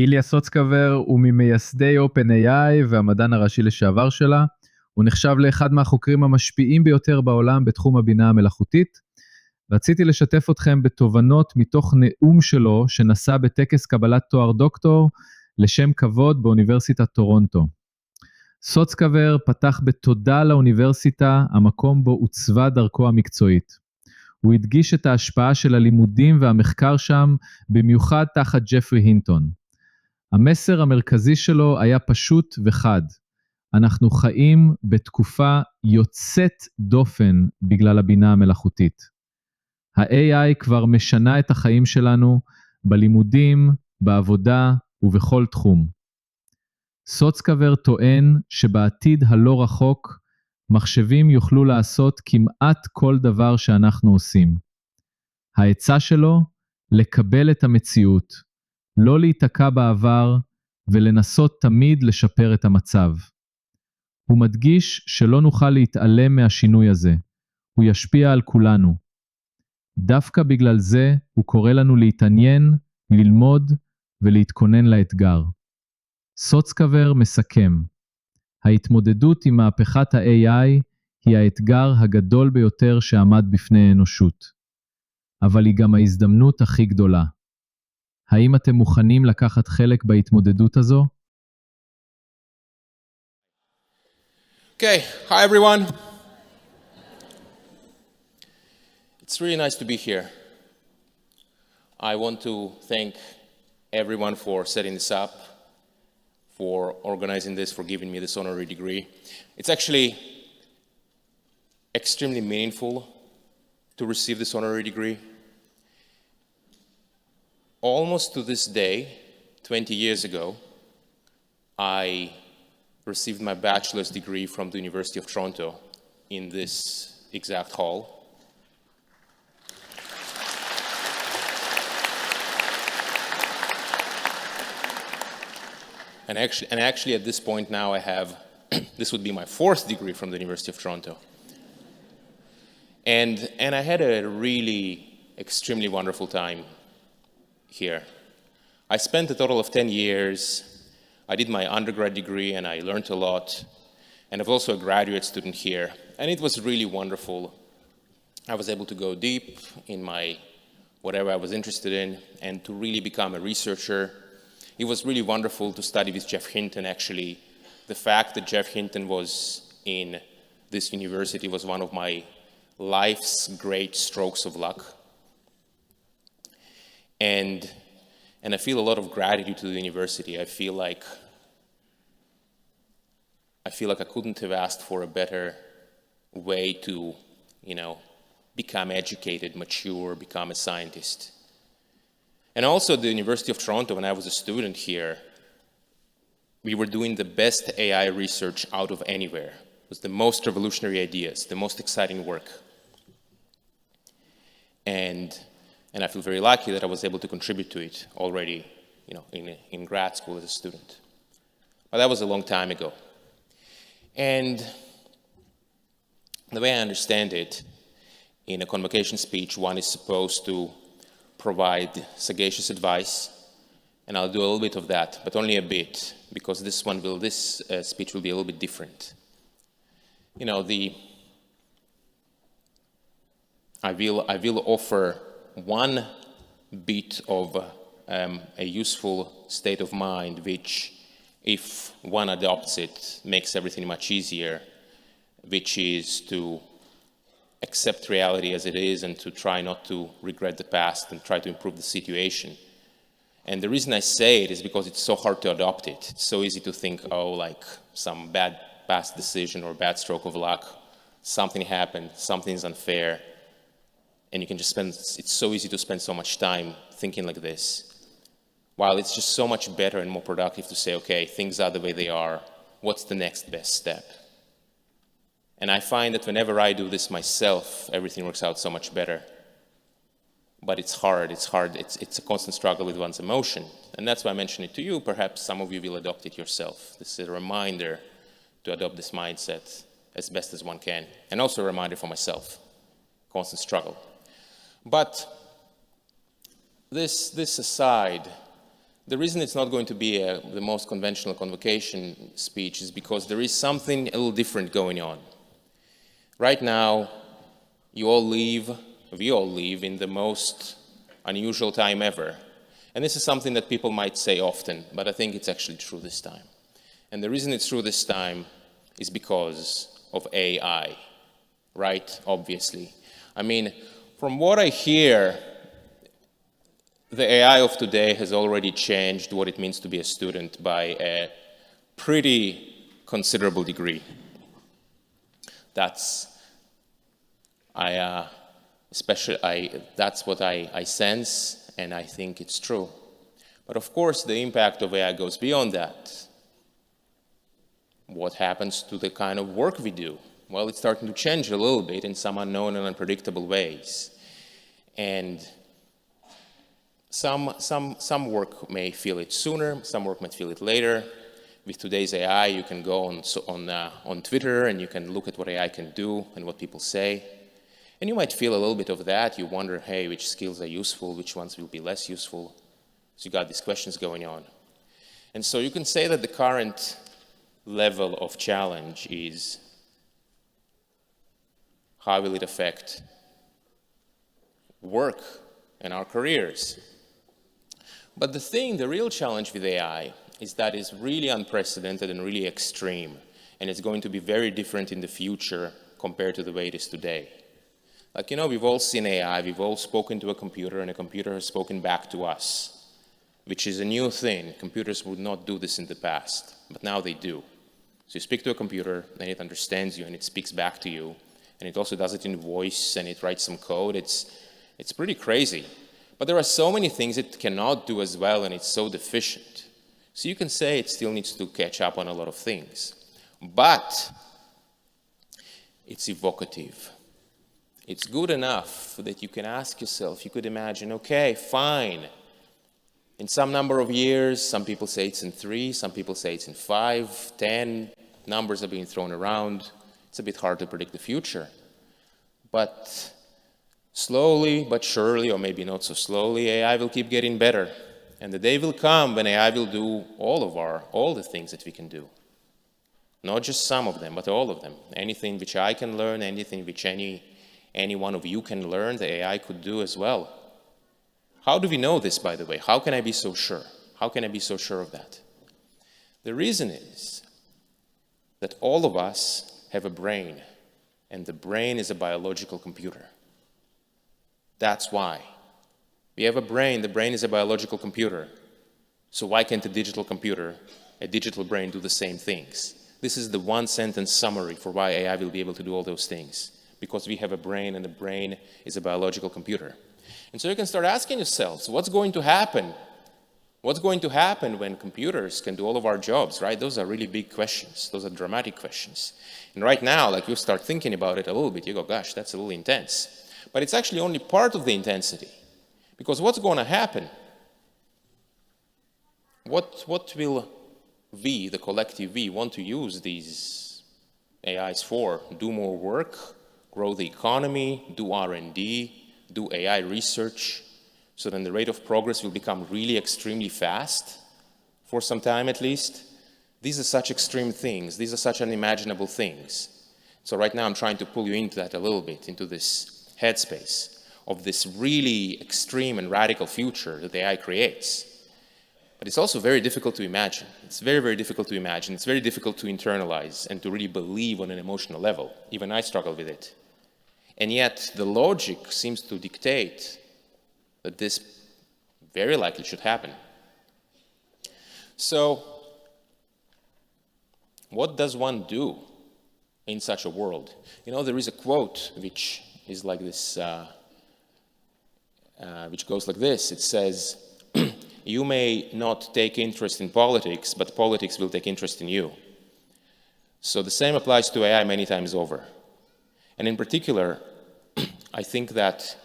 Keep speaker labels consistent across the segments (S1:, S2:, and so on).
S1: איליה סוצקבר הוא ממייסדי OpenAI והמדען הראשי לשעבר שלה. הוא נחשב לאחד מהחוקרים המשפיעים ביותר בעולם בתחום הבינה המלאכותית. רציתי לשתף אתכם בתובנות מתוך נאום שלו שנשא בטקס קבלת תואר דוקטור לשם כבוד באוניברסיטת טורונטו. סוצקבר פתח בתודה לאוניברסיטה, המקום בו עוצבה דרכו המקצועית. הוא הדגיש את ההשפעה של הלימודים והמחקר שם, במיוחד תחת ג'פרי הינטון. המסר המרכזי שלו היה פשוט וחד. אנחנו חיים בתקופה יוצאת דופן בגלל הבינה המלאכותית. ה-AI כבר משנה את החיים שלנו בלימודים, בעבודה ובכל תחום. סוצקבר טוען שבעתיד הלא רחוק, מחשבים יוכלו לעשות כמעט כל דבר שאנחנו עושים. העצה שלו, לקבל את המציאות, לא להיתקע בעבר ולנסות תמיד לשפר את המצב. הוא מדגיש שלא נוכל להתעלם מהשינוי הזה, הוא ישפיע על כולנו. דווקא בגלל זה הוא קורא לנו להתעניין, ללמוד ולהתכונן לאתגר. סוצקבר מסכם, ההתמודדות עם מהפכת ה-AI היא האתגר הגדול ביותר שעמד בפני האנושות, אבל היא גם ההזדמנות הכי גדולה. האם אתם מוכנים לקחת חלק בהתמודדות הזו?
S2: Okay, hi everyone. It's really nice to be here. I want to thank everyone for setting this up, for organizing this, for giving me this honorary degree. It's actually extremely meaningful to receive this honorary degree. Almost to this day, 20 years ago, I received my bachelor's degree from the University of Toronto in this exact hall. And actually at this point now I have, this would be my fourth degree from the University of Toronto. And I had a really extremely wonderful time here. I spent a total of 10 years. I did my undergrad degree and I learned a lot. And I was also a graduate student here. And it was really wonderful. I was able to go deep in my whatever I was interested in and to really become a researcher. It was really wonderful to study with Jeff Hinton, actually. The fact that Jeff Hinton was in this university was one of my life's great strokes of luck. And I feel a lot of gratitude to the university. I feel like I couldn't have asked for a better way to, become educated, mature, become a scientist. And also at the University of Toronto, when I was a student here, we were doing the best AI research out of anywhere. It was the most revolutionary ideas, the most exciting work. And I feel very lucky that I was able to contribute to it already, in grad school as a student. But that was a long time ago. And the way I understand it, in a convocation speech, one is supposed to provide sagacious advice, and I'll do a little bit of that, but only a bit, because this speech will be a little bit different. I will offer one bit of a useful state of mind, which, if one adopts it, makes everything much easier, which is to accept reality as it is and to try not to regret the past and try to improve the situation. And the reason I say it is because it's so hard to adopt it. It's so easy to think, like some bad past decision or bad stroke of luck, something happened, something's unfair, and you can just it's so easy to spend so much time thinking like this. While it's just so much better and more productive to say, okay, things are the way they are, what's the next best step? And I find that whenever I do this myself, everything works out so much better. But it's hard, it's a constant struggle with one's emotion. And that's why I mention it to you. Perhaps some of you will adopt it yourself. This is a reminder to adopt this mindset as best as one can. And also a reminder for myself, constant struggle. But this aside, The reason it's not going to be the most conventional convocation speech is because there is something a little different going on. Right now, we all live in the most unusual time ever. And this is something that people might say often, but I think it's actually true this time. And the reason it's true this time is because of AI, right? Obviously. I mean, from what I hear, the AI of today has already changed what it means to be a student by a pretty considerable degree. That's what I sense, and I think it's true. But of course, the impact of AI goes beyond that. What happens to the kind of work we do? Well, it's starting to change a little bit in some unknown and unpredictable ways. And some work may feel it sooner, some work might feel it later. With today's AI, you can go on Twitter and you can look at what AI can do and what people say. And you might feel a little bit of that. You wonder, hey, which skills are useful, which ones will be less useful. So you got these questions going on. And so you can say that the current level of challenge is how will it affect work and our careers. But the real challenge with AI is that it's really unprecedented and really extreme, and it's going to be very different in the future compared to the way it is today. Like, we've all seen AI, we've all spoken to a computer, and a computer has spoken back to us, which is a new thing. Computers would not do this in the past, but now they do. So you speak to a computer, and it understands you, and it speaks back to you, and it also does it in voice, and it writes some code. It's pretty crazy. But there are so many things it cannot do as well, and it's so deficient. So you can say it still needs to catch up on a lot of things. But it's evocative. It's good enough that you can ask yourself, you could imagine, okay, fine. In some number of years, some people say it's in 3, some people say it's in 5, 10, numbers are being thrown around. It's a bit hard to predict the future. But slowly but surely, or maybe not so slowly, AI will keep getting better. And the day will come when AI will do all the things that we can do. Not just some of them, but all of them. Anything which I can learn, anything which any one of you can learn, the AI could do as well. How do we know this, by the way? How can I be so sure? How can I be so sure of that? The reason is that all of us have a brain, and the brain is a biological computer. That's why. We have a brain, the brain is a biological computer. So why can't a digital computer, a digital brain, do the same things? This is the one-sentence summary for why AI will be able to do all those things. Because we have a brain, and the brain is a biological computer. And so you can start asking yourselves, what's going to happen? What's going to happen when computers can do all of our jobs, right? Those are really big questions. Those are dramatic questions. And right now, like, you start thinking about it a little bit, you go, gosh, that's a little intense. But it's actually only part of the intensity. Because what's going to happen? What will we, the collective we, want to use these AIs for? Do more work, grow the economy, do R&D, do AI research, so then the rate of progress will become really extremely fast, for some time at least. These are such extreme things. These are such unimaginable things. So right now I'm trying to pull you into that a little bit, into this headspace of this really extreme and radical future that AI creates. But it's also very difficult to imagine. It's very, very difficult to imagine. It's very difficult to internalize and to really believe on an emotional level. Even I struggle with it. And yet the logic seems to dictate that this very likely should happen. So what does one do in such a world? There is a quote which is like this, which goes like this. It says, you may not take interest in politics, but politics will take interest in you. So the same applies to AI many times over. And in particular, I think that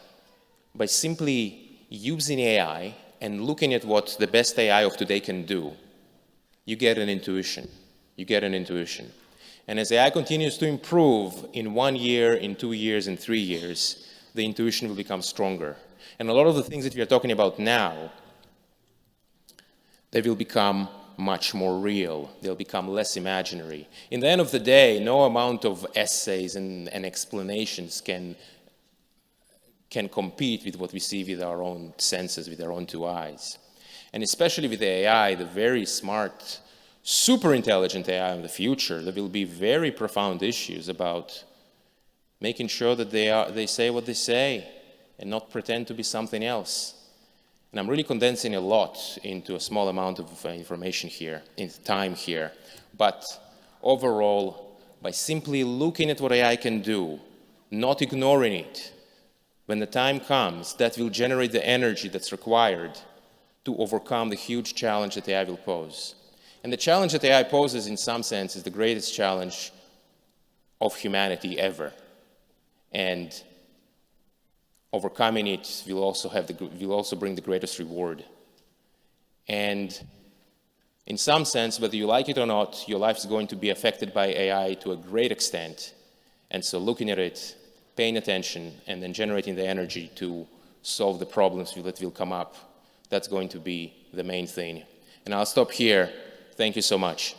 S2: by simply using AI and looking at what the best AI of today can do, you get an intuition. And as AI continues to improve in 1 year, in 2 years, in 3 years, the intuition will become stronger. And a lot of the things that we are talking about now, they will become much more real. They'll become less imaginary. In the end of the day, no amount of essays and explanations can compete with what we see with our own senses, with our own two eyes. And especially with the AI, the very smart, super intelligent AI of the future, there will be very profound issues about making sure that they say what they say and not pretend to be something else. And I'm really condensing a lot into a small amount of information here, in time here. But overall, by simply looking at what AI can do, not ignoring it, when the time comes, that will generate the energy that's required to overcome the huge challenge that AI will pose. And the challenge that AI poses, in some sense, is the greatest challenge of humanity ever. And overcoming it will also bring the greatest reward. And in some sense, whether you like it or not, your life is going to be affected by AI to a great extent. And so looking at it, paying attention, and then generating the energy to solve the problems that will come up, that's going to be the main thing. And I'll stop here. Thank you so much.